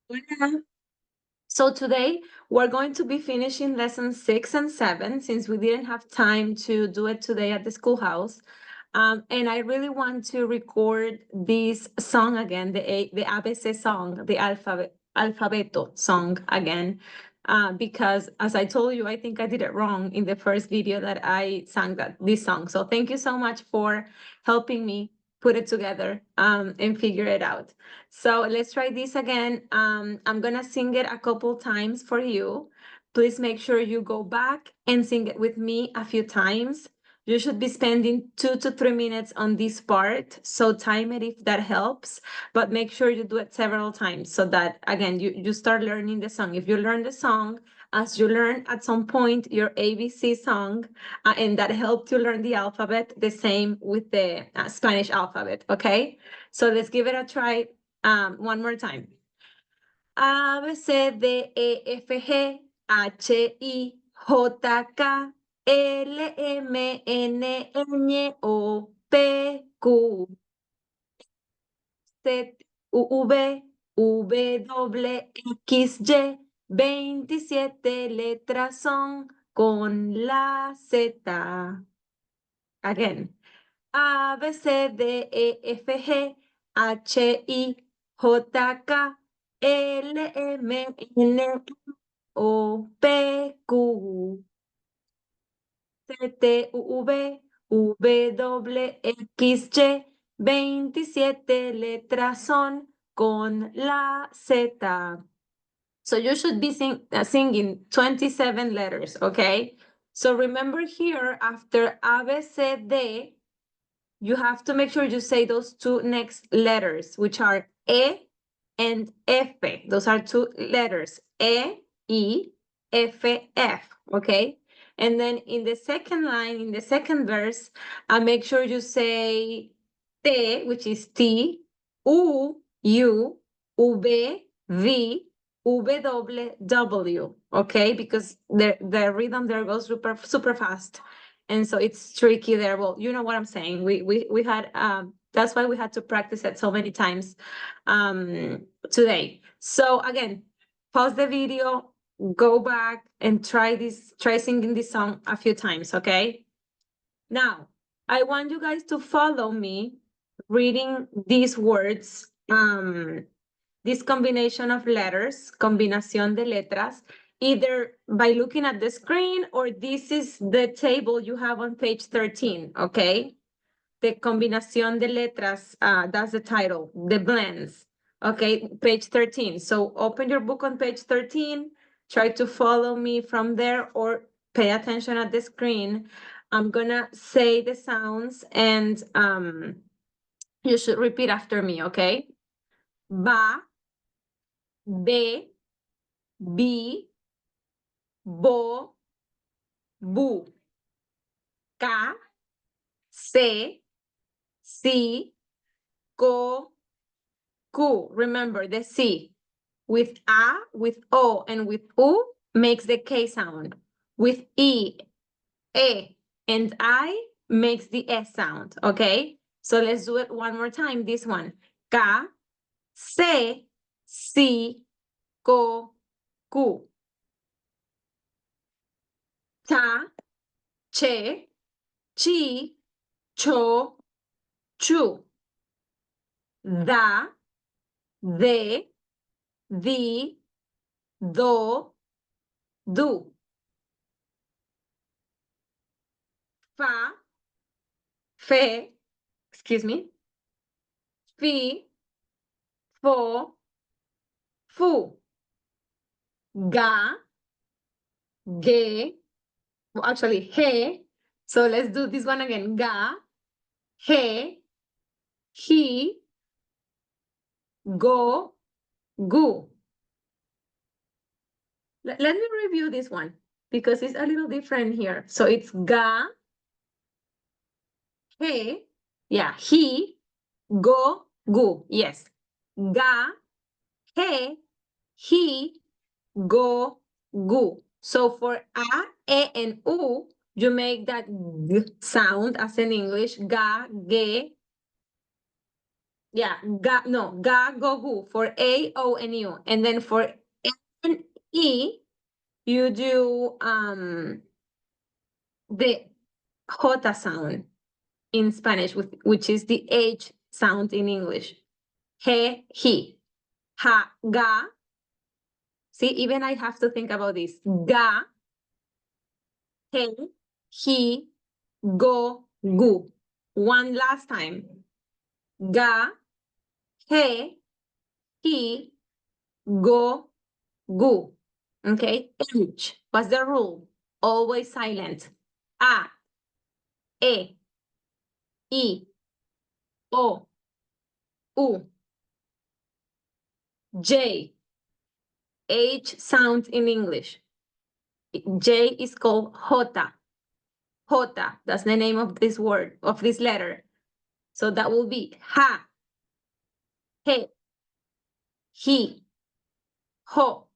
Hola. So today we're going to be finishing lesson 6 and 7 since we didn't have time to do it today at the schoolhouse. And I really want to record this song again, the ABC song, the alfabeto song again, because as I told you, I think I did it wrong in the first video that I sang this song. So thank you so much for helping me put it together and figure it out. So let's try this again. I'm gonna sing it a couple times for you. Please make sure you go back and sing it with me a few times. You should be spending 2 to 3 minutes on this part, so time it if that helps, but make sure you do it several times so that, again, you start learning the song. If you learn the song, as you learn at some point your ABC song, and that helped you learn the alphabet, the same with the Spanish alphabet, okay? So let's give it a try one more time. A, B, C, D, E, F, G, H, I, J, K, L, M, N, Ñ, O, P, Q, Z, U, V, W, X, Y. 27 letras son con la Z. Again. A, B, C, D, E, F, G, H, I, J, K, L, M, N, O, P, Q, Z, U, V, W, X, Y. 27 letras son con la Z. So you should be singing 27 letters, okay? So remember here, after A, B, C, D, you have to make sure you say those two next letters, which are E and F. Those are two letters, E, I, F, F, okay? And then in the second line, in the second verse, make sure you say T, which is T, U, U, V, V, W, okay? Because the rhythm there goes super fast. And so it's tricky there. Well, you know what I'm saying. We had that's why we had to practice it so many times today. So again, pause the video, go back and try singing this song a few times, okay? Now, I want you guys to follow me reading these words, this combination of letters, combinación de letras, either by looking at the screen or this is the table you have on page 13, okay? The combinación de letras, that's the title, the blends, okay? Page 13. So open your book on page 13, try to follow me from there or pay attention at the screen. I'm gonna say the sounds and you should repeat after me, okay? Ba, be, bi, bo, bu, ca, se, si, co, cu. Remember the C. With A, with O, and with U makes the K sound. With E, and I makes the S sound, okay? So let's do it one more time, this one. Ca, se, si, co, cu. Ta, che, chi, cho, chu. Da, de, di, do, do. Fa, fe, excuse me, fi, fo, fu. Ga, ge, well, actually, he. So let's do this one again. Ga, he, he, go, gu. Let me review this one because it's a little different here. So it's ga, he, yeah, he, go, gu. Yes. Ga, he, go, gu. So for a, e, and u, you make that g sound as in English. Ga, ge, Yeah, ga, no, ga, go, gu for A, O, and U. And then for N and E, you do the J sound in Spanish, which is the H sound in English. He, ha, ga. See, even I have to think about this. Ga, he, go, gu. One last time. Ga, he, go, gu. Okay, H. What's the rule? Always silent. A, E, I, O, U, J. H sound in English. J is called J. J, that's the name of this word, of this letter. So that will be ha, he, ho,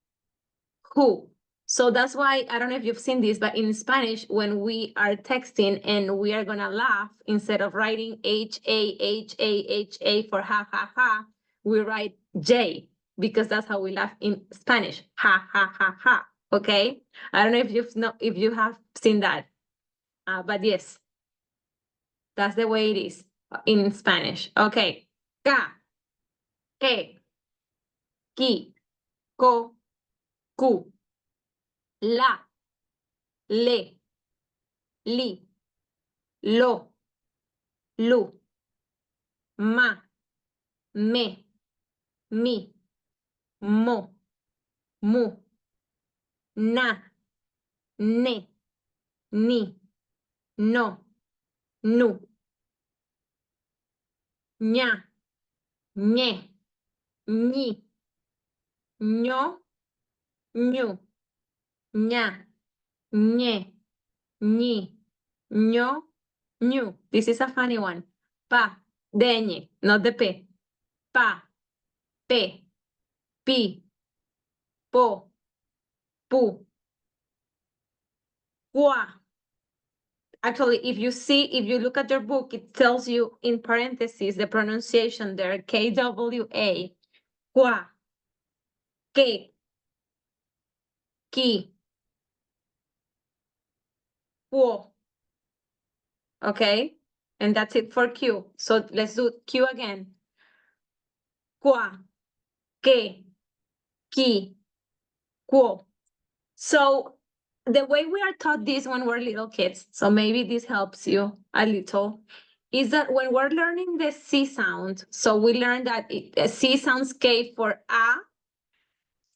who. So that's why, I don't know if you've seen this, but in Spanish, when we are texting and we are gonna laugh, instead of writing H-A for ha, ha, ha, we write J, because that's how we laugh in Spanish. Ha, ha, ha, ha, okay? I don't know if you have seen that, but yes, that's the way it is in Spanish. Okay, ka, ke, ki, ko, ku, la, le, li, lo, lu, ma, me, mi, mo, mu, na, ne, ni, no, nu, ña, ñe, ñi, ño, ñu, ña, ñe, ñi, ño, ñu. This is a funny one. Pa, deñe, not the P. Pa, pe, pi, po, pu, qua. Actually, if you look at your book, it tells you in parentheses the pronunciation there, K-W-A, qua, que, ki, quo. Okay? And that's it for Q. So let's do Q again. Qua, que, ki, quo. So the way we are taught this when we're little kids, so maybe this helps you a little, is that when we're learning the C sound, so we learn that C sounds K for A,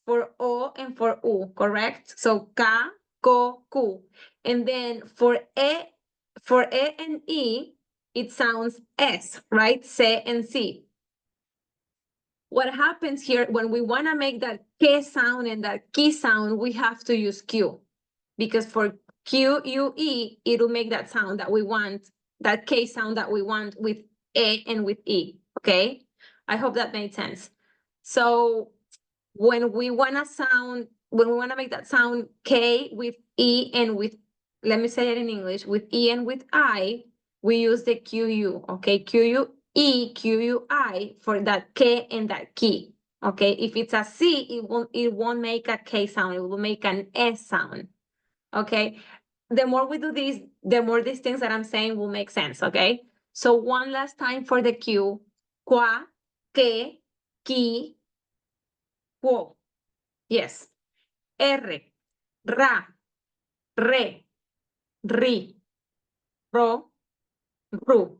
for O, and for U, correct? So Ka, Ko, Ku. And then for E and E, it sounds S, right? Se and Si. What happens here when we want to make that K sound and that Ki sound, we have to use Q. Because for Q, U, E, it'll make that sound that we want, that K sound that we want with A and with E, okay? I hope that made sense. So when we want to make that sound K with E and with, let me say it in English, with E and with I, we use the QU, okay? QUE, QUI for that K and that key, okay? If it's a C, it won't make a K sound, it will make an S sound, okay? The more we do this, the more these things that I'm saying will make sense, okay? So one last time for the Q, qua, que, ki, quo. Yes. R, ra, re, ri, ro, ru.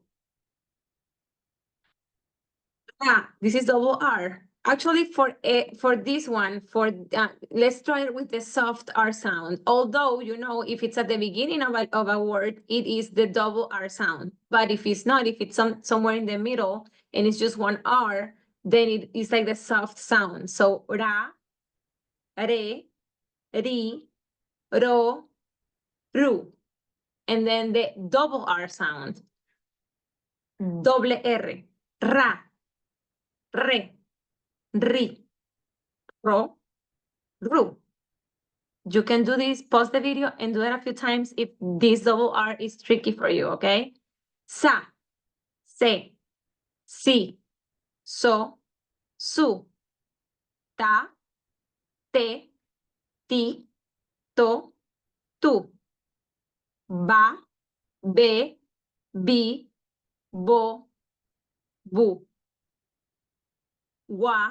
This is double R. Actually, for this one, let's try it with the soft R sound. Although, if it's at the beginning of a word, it is the double R sound. But if it's not, if it's somewhere in the middle and it's just one R, then it is like the soft sound. So ra, re, ri, ro, ru. And then the double R sound. Double R, ra, re, ri, ro, ru. You can do this, pause the video and do it a few times if this double R is tricky for you, okay? Sa, se, si, so, su, ta, te, ti, to, tú, ba, be, bi, bo, bu, wa,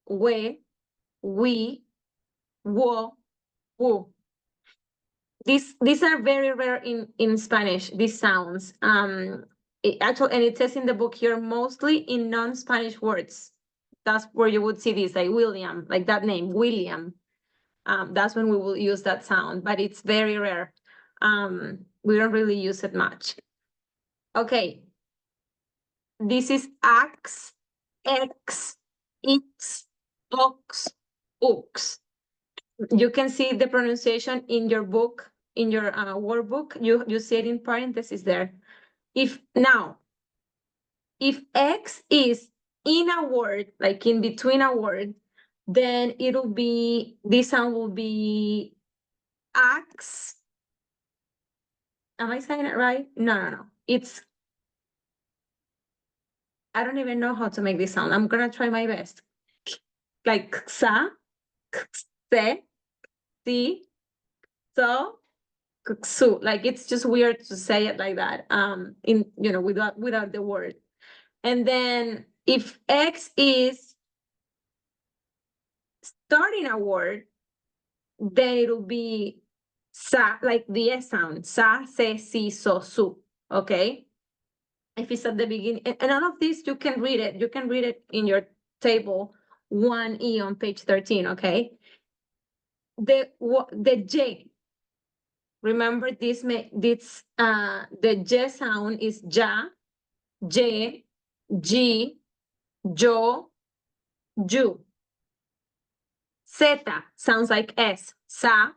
we, wo, wu. These are very rare in Spanish, these sounds. Actually, and it says in the book here, mostly in non-Spanish words. That's where you would see this, like William, like that name, William. That's when we will use that sound, but it's very rare. We don't really use it much. Okay. This is ax, x, ix, ox, ux. You can see the pronunciation in your book, in your workbook. You see it in parentheses there. If X is in a word, like in between a word, then it'll be, this sound will be ax. Am I saying it right? No. It's, I don't even know how to make this sound. I'm gonna try my best. Like sa, se, si, so, su. Like it's just weird to say it like that. In without the word. And then if X is starting a word, then it'll be sa, like the S sound. Sa, se, si, so, su. Okay. If it's at the beginning, and all of this, you can read it. You can read it in your table 1E on page 13. Okay. The J. Remember this, the J sound is ja, J, G, jo, ju. Z sounds like S. Sa,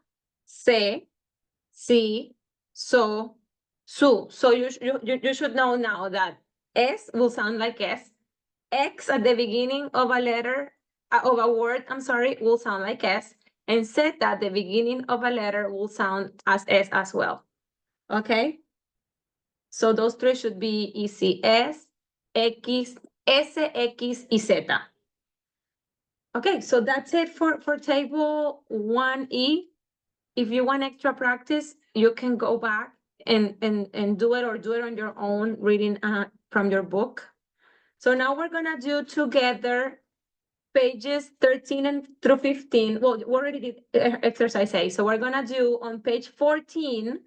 se, si, so, su. So you should know now that S will sound like S. X at the beginning of a letter, of a word, I'm sorry, will sound like S. And Z at the beginning of a letter will sound as S as well. Okay? So those three should be easy. S, X, S, X, y Z. Okay, so that's it for table 1E. If you want extra practice, you can go back and do it, or do it on your own, reading from your book. So now we're gonna do together pages 13 and through 15. Well, we already did exercise A. So we're gonna do on page 14,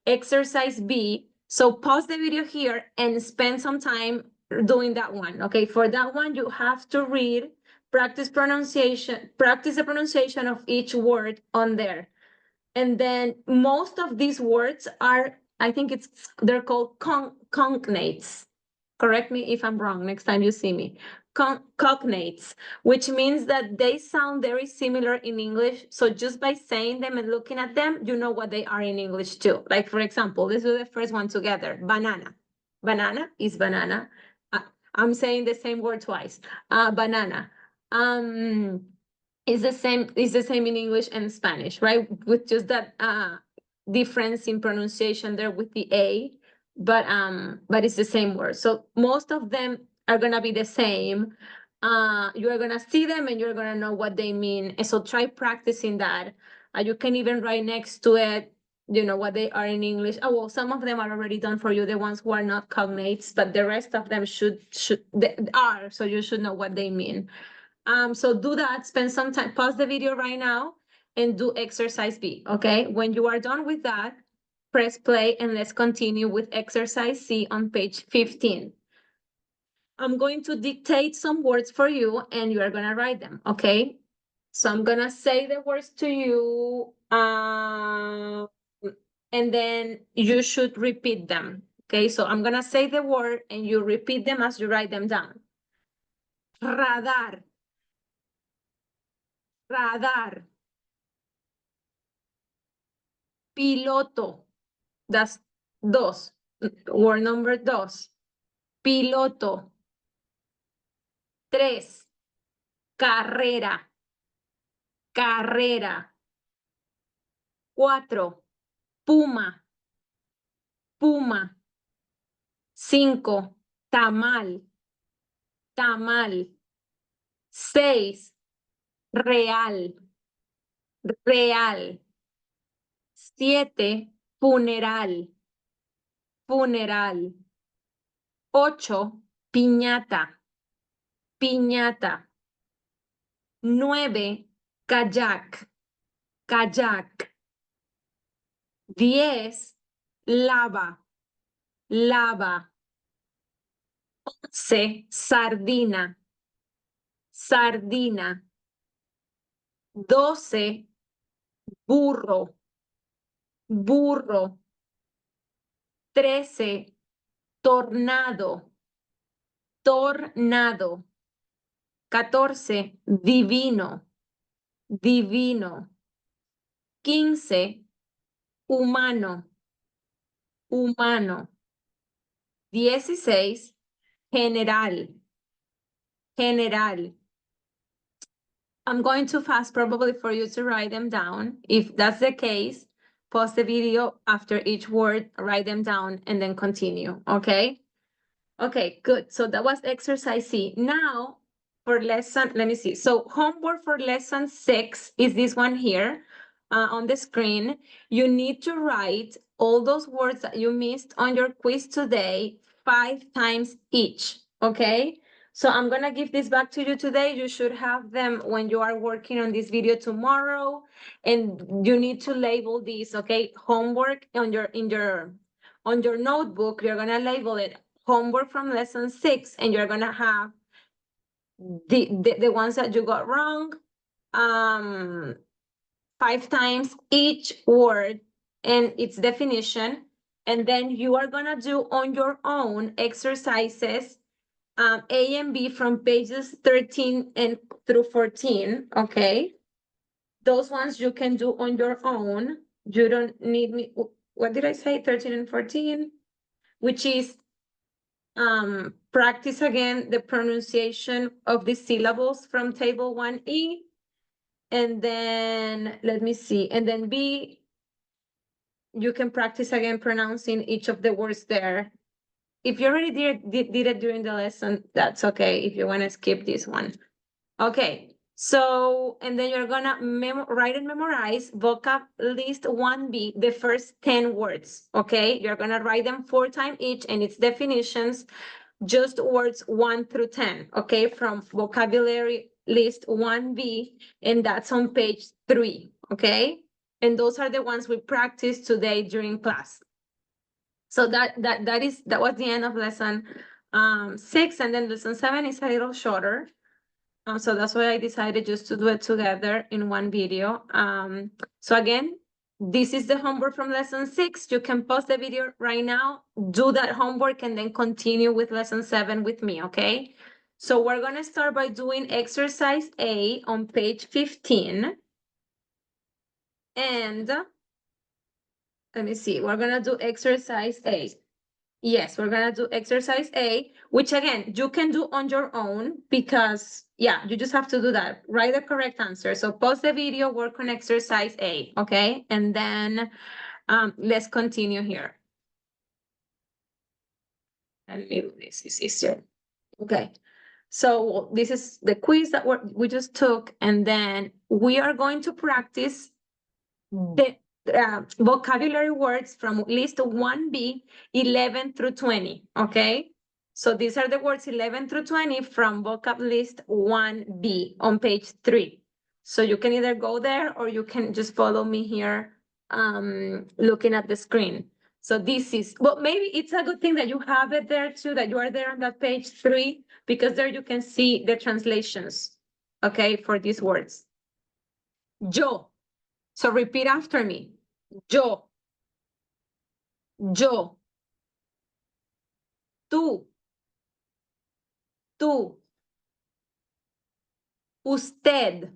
exercise B. So pause the video here and spend some time doing that one. Okay, for that one, you have to read, practice the pronunciation of each word on there. And then most of these words are, I think they're called cognates. Correct me if I'm wrong next time you see me. Cognates, which means that they sound very similar in English. So just by saying them and looking at them, you know what they are in English too. Like, for example, let's do the first one together. Banana. Banana is banana. I'm saying the same word twice. Banana. It's the same in English and Spanish, right? With just that difference in pronunciation there with the A, but it's the same word. So most of them are gonna be the same. You are gonna see them and you're gonna know what they mean. And so try practicing that. You can even write next to it, what they are in English. Oh, well, some of them are already done for you, the ones who are not cognates, but the rest of them they are, so you should know what they mean. So do that, spend some time, pause the video right now and do exercise B, okay? When you are done with that, press play and let's continue with exercise C on page 15. I'm going to dictate some words for you and you are gonna write them, okay? So I'm gonna say the words to you, and then you should repeat them, okay? So I'm gonna say the word and you repeat them as you write them down. Radar. Radar. Piloto. That's dos. Word number dos. Piloto. Tres. Carrera. Carrera. Cuatro. Puma. Puma. Cinco. Tamal. tamal. 6, real, real. 7, funeral, funeral. 8, piñata, piñata. 9, kayak, kayak. 10, lava, lava. 11, sardina, sardina. 12, burro, burro. 13, tornado, tornado. 14, divino, divino. 15, humano, humano. 16, general, general. I'm going too fast probably for you to write them down. If that's the case, pause the video after each word, write them down, and then continue, okay? Okay, good. So that was exercise C. Now, for lesson, let me see. So homework for lesson 6 is this one here on the screen. You need to write all those words that you missed on your quiz today 5 times each, okay? So I'm gonna give this back to you today. You should have them when you are working on this video tomorrow, and you need to label these, okay? Homework on your notebook. You're gonna label it homework from lesson 6, and you're gonna have the ones that you got wrong 5 times each word and its definition. And then you are gonna do on your own exercises A and B from pages 13 and through 14, okay? Those ones you can do on your own. You don't need me. What did I say? 13 and 14, which is practice again the pronunciation of the syllables from table 1E. And then let me see. And then B, you can practice again pronouncing each of the words there. If you already did it during the lesson, that's okay. If you want to skip this one. Okay. So, and then you're gonna write and memorize vocab list 1B, the first 10 words, okay? You're gonna write them 4 times each and its definitions, just words 1 through 10, okay? From vocabulary list 1B, and that's on page 3, okay? And those are the ones we practiced today during class. So that was the end of lesson 6, and then lesson 7 is a little shorter. So that's why I decided just to do it together in one video. So again, this is the homework from lesson 6. You can pause the video right now, do that homework, and then continue with lesson 7 with me, okay? So we're gonna start by doing exercise A on page 15. And let me see, we're gonna do exercise A. Yes, we're gonna do exercise A, which again, you can do on your own because, yeah, you just have to do that. Write the correct answer. So pause the video, work on exercise A, okay? And then let's continue here. And maybe this is easier. Okay, so this is the quiz that we just took, and then we are going to practice the vocabulary words from list 1B, 11 through 20, okay? So these are the words 11 through 20 from vocab list 1B on page 3. So you can either go there or you can just follow me here looking at the screen. So this is, well, maybe it's a good thing that you have it there too, that you are there on that page 3, because there you can see the translations, okay, for these words. Yo. So repeat after me. Yo. Yo. Tú. Tú. Usted.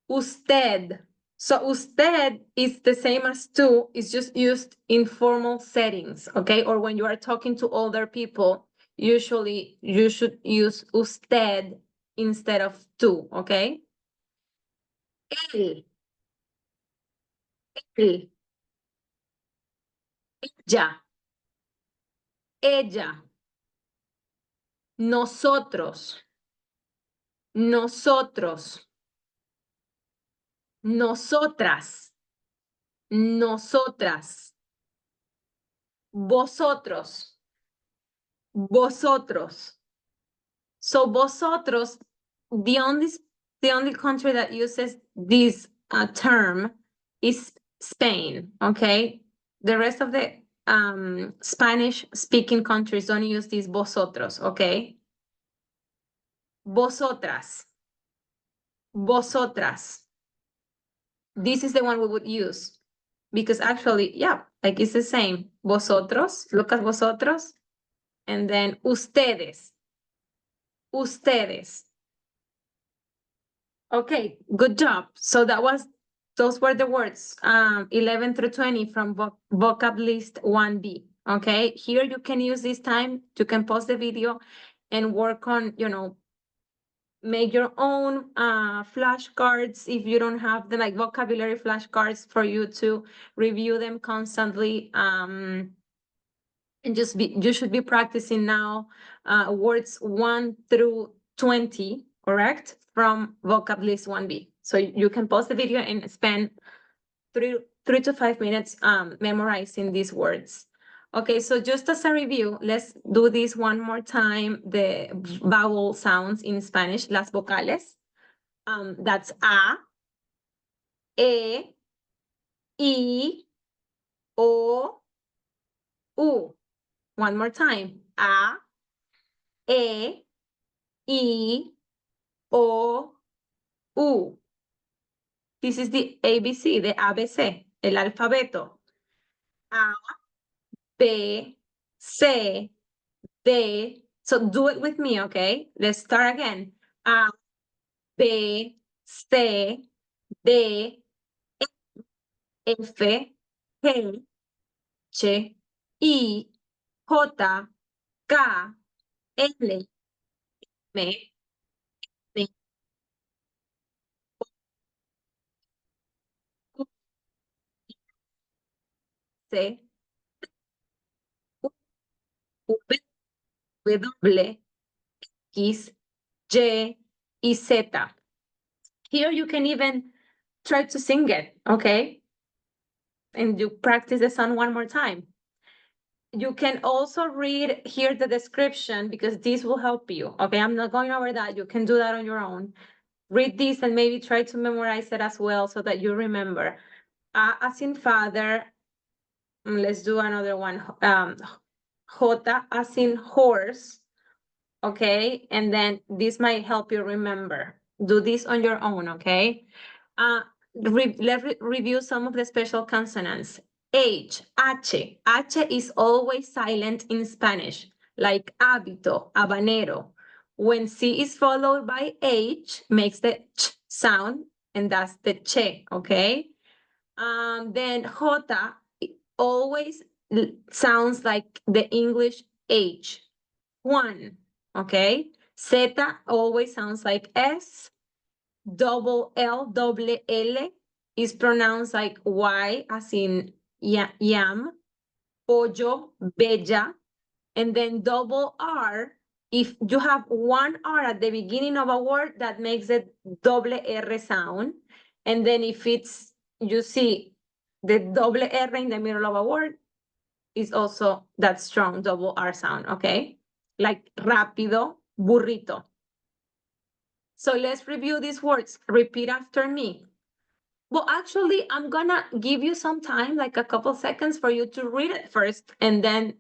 Usted. So usted is the same as tú. It's just used in formal settings, okay? Or when you are talking to older people, usually you should use usted instead of tú, okay? Él. Él. Ella. Ella. nosotros, nosotros, nosotras, nosotras, vosotros, vosotros. So vosotros, the only country that uses this term is Spain, okay? The rest of the Spanish-speaking countries don't use this vosotros, okay? Vosotras, vosotras. This is the one we would use because actually, yeah, like it's the same. Vosotros, look at vosotros, and then ustedes, ustedes. Okay, good job. So those were the words 11 through 20 from vocab list 1B. Okay, here you can use this time, you can pause the video and work on, make your own flashcards if you don't have them, like vocabulary flashcards for you to review them constantly. And you should be practicing now words 1 through 20, correct? From vocab list 1B. So you can pause the video and spend 3 to 5 minutes memorizing these words. Okay, so just as a review, let's do this one more time, the vowel sounds in Spanish, las vocales. That's A, E, I, O, U. One more time. A, E, I, O, U. This is the ABC, the ABC, el alfabeto. A, B, C, D. So do it with me, okay? Let's start again. A, B, C, D, F, G, H, I, J, K, L, M, N, O, C, U, V, W, X, Y, y Z. Here you can even try to sing it, okay? And you practice the sound one more time. You can also read here the description because this will help you, okay? I'm not going over that. You can do that on your own. Read this and maybe try to memorize it as well so that you remember. As in father, let's do another one. J as in horse, okay? And then this might help you remember. Do this on your own, okay? Let's review some of the special consonants. H, H. H is always silent in Spanish, like hábito, habanero. When C is followed by H, makes the ch sound, and that's the che, okay? Then J always sounds like the English H, Juan, okay? Z always sounds like S. Double L, double L is pronounced like Y, as in yam. Pollo, bella. And then double R, if you have one R at the beginning of a word, that makes it double R sound. And then if it's, you see the double R in the middle of a word, is also that strong double R sound, okay? Like rápido, burrito. So let's review these words. Repeat after me. Well, actually, I'm gonna give you some time, like a couple seconds for you to read it first and then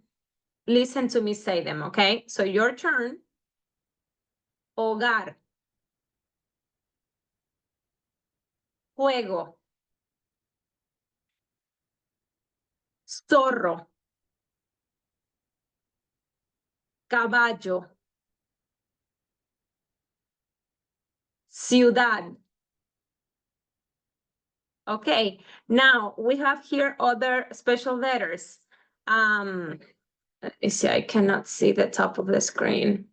listen to me say them, okay? So your turn. Hogar. Juego. Zorro. Caballo. Ciudad. Okay, now we have here other special letters. Let me see, I cannot see the top of the screen.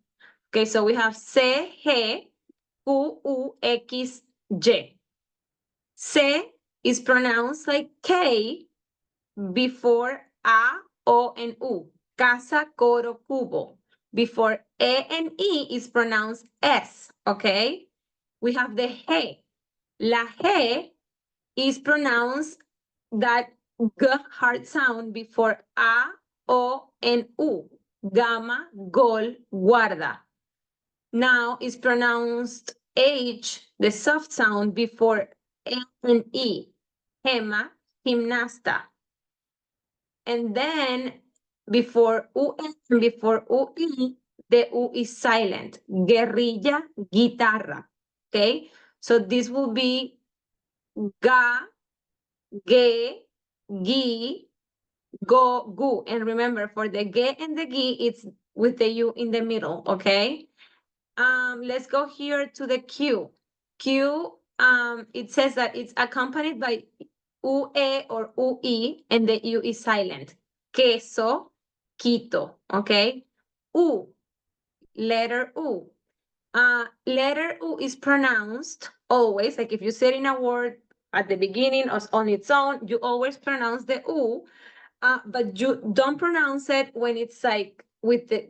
Okay, so we have C, G, Q, U, X, Y. C is pronounced like K before A, O, and U. Casa, coro, cubo. before E and E is pronounced S, okay? We have the G. La G is pronounced that G hard sound before A, O, and U. Gama, gol, guarda. Now it's pronounced H, the soft sound before A and E. Gema, gimnasta. And then before U and before UE, the U is silent. Guerrilla, guitarra. Okay? So this will be ga, ge, gi, go, gu. And remember, for the ge and the gi, it's with the U in the middle, okay? Let's go here to the Q. Q, it says that it's accompanied by UE or UE, and the U is silent. Queso, Quito, okay? U, letter U. Letter U is pronounced always, like if you say in a word at the beginning or on its own, you always pronounce the U, but you don't pronounce it when it's like with the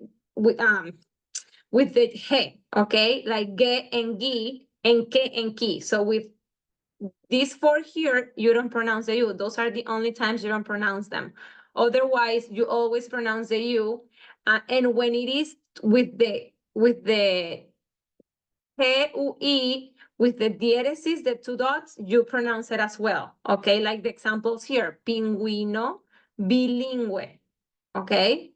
he, okay? Like ge and gi and ke and ki. So with these four here, you don't pronounce the U. Those are the only times you don't pronounce them. Otherwise, you always pronounce the U. And when it is with the G-U-E, with the diéresis, the two dots, you pronounce it as well, okay? Like the examples here, pingüino, bilingüe, okay?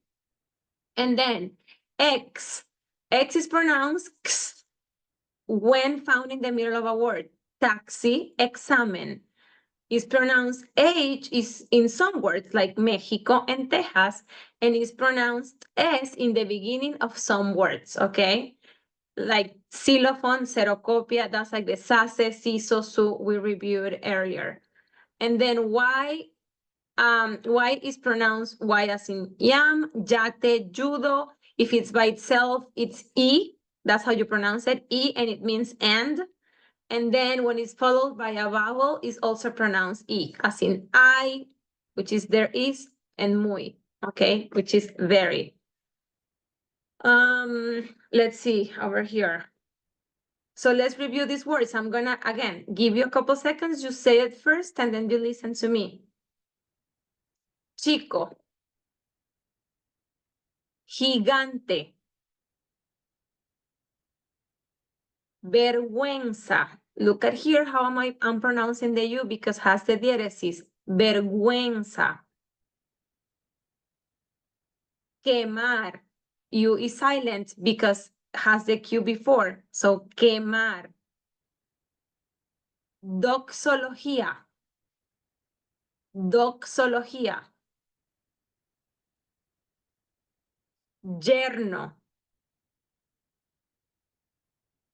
And then X. X is pronounced X when found in the middle of a word. Taxi, examen. Is pronounced H is in some words like Mexico and Texas, and is pronounced S in the beginning of some words, okay? Like xylophone, xerocopia, that's like the sase, siso, su we reviewed earlier. And then Y is pronounced Y as in yam, yate, judo. If it's by itself, it's E. That's how you pronounce it, E, and it means and. And then when it's followed by a vowel, it's also pronounced E, as in I, which is there is, and muy, okay, which is very. Let's see over here. So let's review these words. I'm gonna, again, give you a couple seconds. You say it first, and then you listen to me. Chico. Gigante. Vergüenza. Look at here how I'm pronouncing the U because has the diéresis. Vergüenza. Quemar. U is silent because has the Q before. So quemar. Doxología. Doxología. Yerno.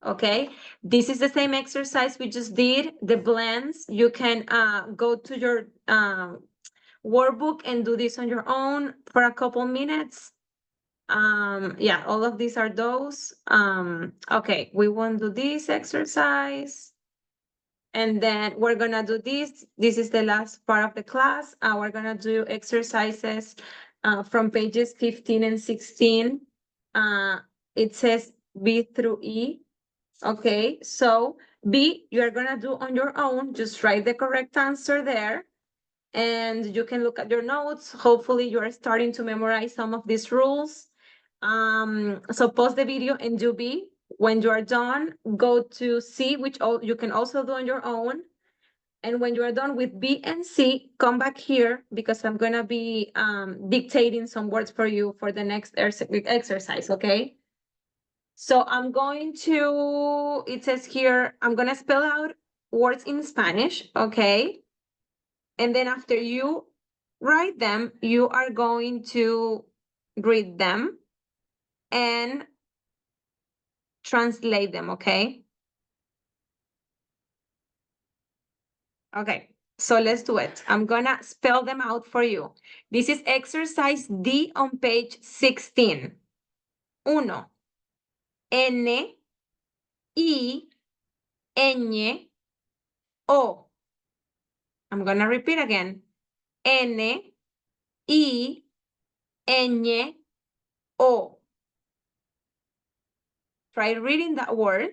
Okay, this is the same exercise we just did, the blends. You can go to your workbook and do this on your own for a couple minutes. Yeah, all of these are those. Okay, we want to do this exercise. And then we're gonna do this. This is the last part of the class. We're gonna do exercises from pages 15 and 16. It says B through E. Okay, so B, you're gonna do on your own. Just write the correct answer there. And you can look at your notes. Hopefully you are starting to memorize some of these rules. So pause the video and do B. When you are done, go to C, which you can also do on your own. And when you are done with B and C, come back here because I'm gonna be dictating some words for you for the next exercise, okay? So I'm going to, it says here, I'm gonna spell out words in Spanish, okay? And then after you write them, you are going to read them and translate them, okay? Okay, so let's do it. I'm gonna spell them out for you. This is exercise D on page 16. Uno, N, I, Ñ, O. I'm gonna repeat again. N, I, Ñ, O. try reading that word.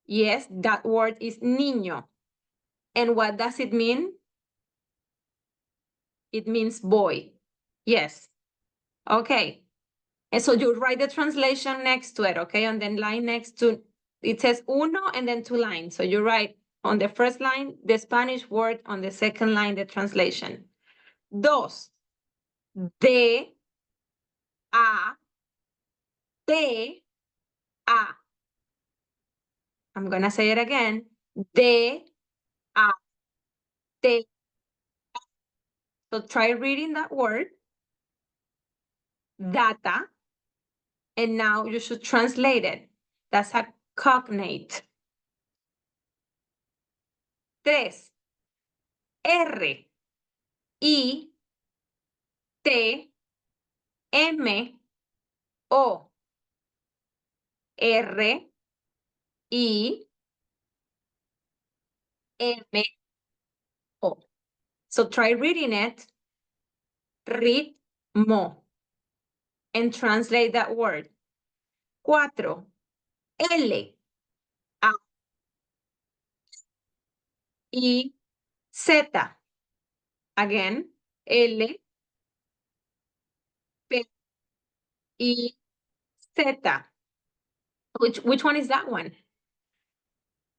Yes, that word is niño. And what does it mean? It means boy. Yes. Okay. And so you write the translation next to it, okay? On the line next to, it says uno and then 2 lines. So you write on the first line, the Spanish word, on the second line, the translation. Dos, de, a, te, a. I'm gonna say it again. De, a, te. So try reading that word, data, and now you should translate it. That's a cognate. Tres, R, I, T, M, O. R, I, M, O. So try reading it, ritmo, and translate that word. Cuatro, L, A, I, Z. Again, L, P, I, Z. Which one is that one?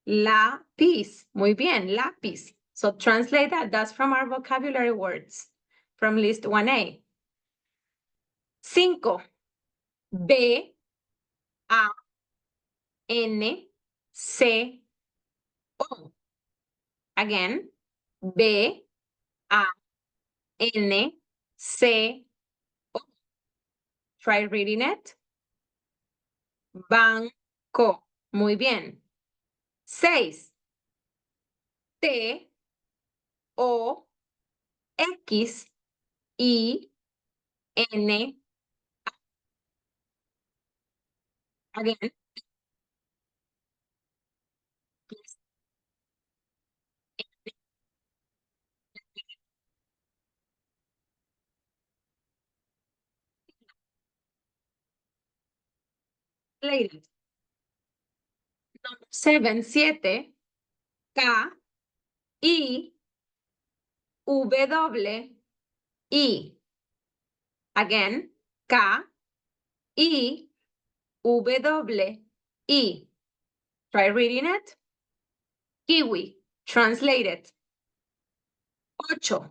Lápiz. Muy bien, lápiz. So translate that. That's from our vocabulary words from list 1A. Cinco. B, A, N, C, O. Again, B, A, N, C, O. Try reading it. Banco. Muy bien. 6. T, O, X, I, N. Again, translated. Number 7, 7. K, I, W, I. Again, K, I, W, I. Try reading it. Kiwi. Translate it. 8.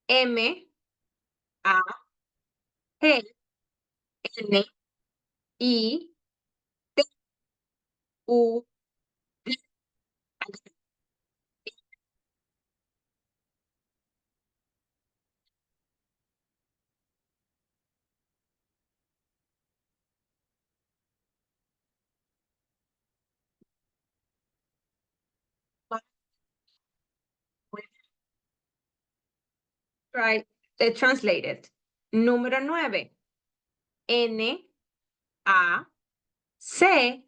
M, A, G, N, I, T, U, D. Try translate it. Número 9. N, A, C,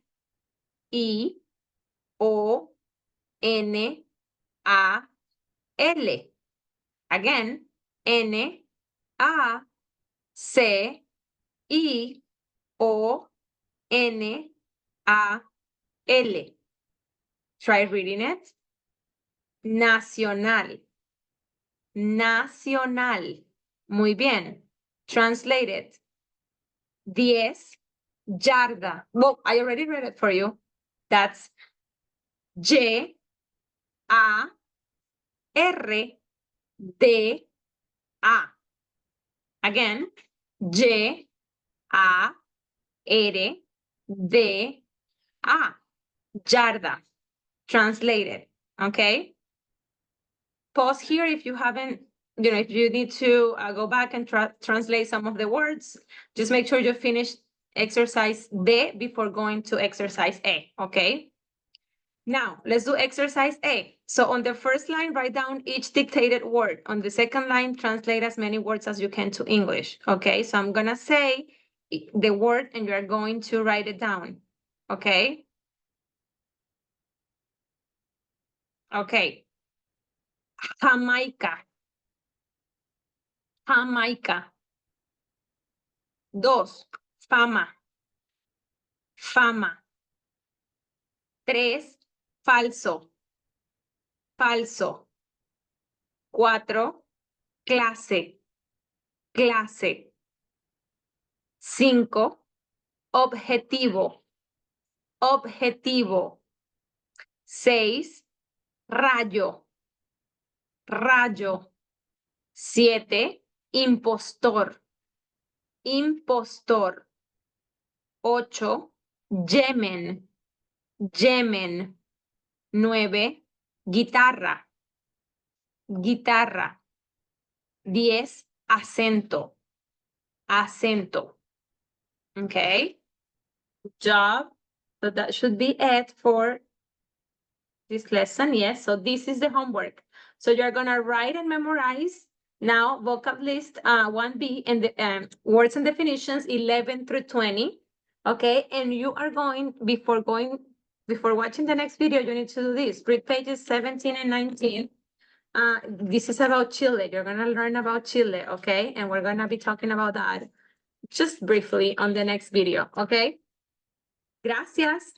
I, O, N, A, L. Again, N, A, C, I, O, N, A, L. Try reading it. Nacional. Nacional. Muy bien. Translate it. 10, yarda. Well, I already read it for you. That's Y, A, R, D, A. Again, Y, A, R, D, A. Yarda. Translated. Okay. Pause here if you haven't, if you need to go back and translate some of the words. Just make sure you finish exercise D before going to exercise A. Okay. Now, let's do exercise A. So on the first line, write down each dictated word. On the second line, translate as many words as you can to English. Okay, so I'm gonna say the word and you're going to write it down. Okay? Okay. Jamaica. Jamaica. 2, fama. fama. 3, falso. Falso. 4, clase. Clase. 5, objetivo. Objetivo. 6, rayo. Rayo. 7, impostor. Impostor. 8, Yemen. Yemen. 9, guitarra. Guitarra. 10, acento. Acento. Okay. Good job. So that should be it for this lesson. Yes. So this is the homework. So you're gonna write and memorize now vocab list 1B and the words and definitions 11 through 20. Okay. And you are going before watching the next video, you need to do this. Read pages 17 and 19. This is about Chile. You're gonna learn about Chile, okay? And we're gonna be talking about that just briefly on the next video, okay? Gracias.